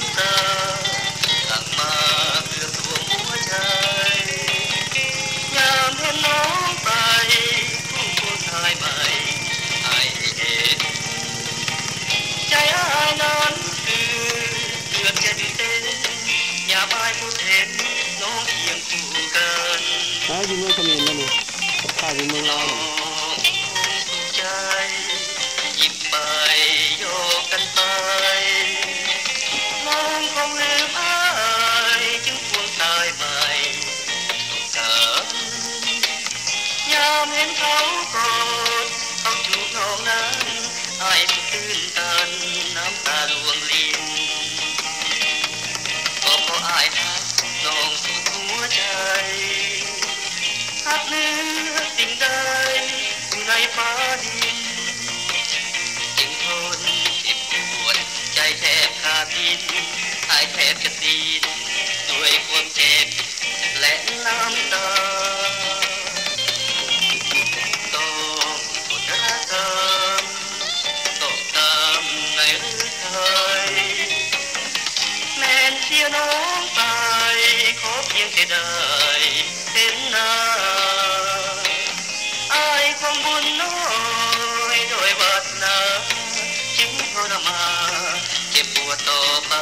ำตาหลั่งมาเพื่อรวมหัวใจยามเห็นน้องไปผู้ชายใหม่ไอ้เห็นใจอ้ายนั้นคือเกือบจะดีเต้นอย่าบายผู้เห็นน้องเคียงคู่กันอยู่เมืองเขมรแล้วนี่ข้าวอยู่เมืองลาวใจหยิบไปโยกกันไปน้องคงลืมอ้ายจึงควงสายใหม่สงสารยามเห็นเขากอดเขาจูบน้องนั้นอ้ายผู้ตื่นตันน้ำตาลวงลิ้นก็เพราะอ้ายรักน้องสุดหัวใจหักเนื้อสิ่งใดอยู่ในฟ้าดินจึงทนเจ็บปวดใจแทบขาดดินหายแทบจะสิ้นด้วยความเจ็บและน้ำตาต้องทนรักกันต้องตามในฤทัยแม้นเสียน้องไปขอเพียงแค่ได้เห็นหน้าความบุญน้อยโดยวาสนาจึงทรมานเจ็บปวดต่อไป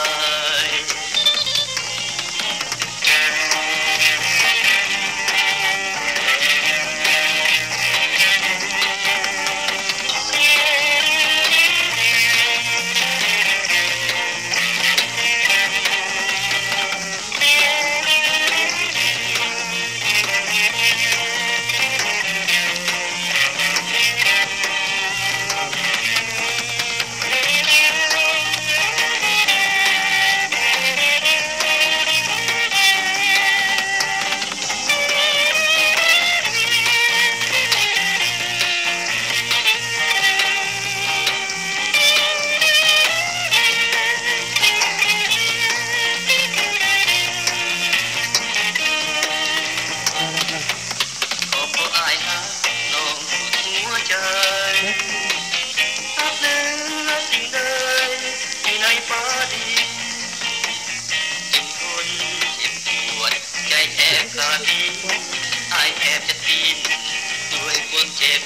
หักเนื้อสิ่งใดอยู่ในฟ้าดินจึงทนเจ็บปวดใจแทบขาดดินอ้ายแทบจะสิ้นด้วยความเจ็บ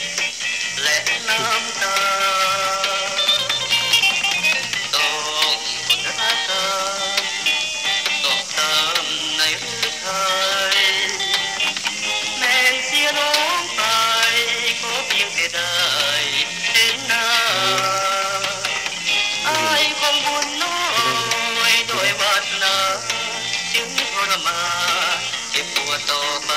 และน้ำตาต้องทนรักกันต้องตามในฤทัยแม้เสียน้องไปขอเพียงแค่ได้เห็นหน้าอ้ายความบุญน้อยโดยวาสนาจึงทรมานเจ็บปวดต่อไป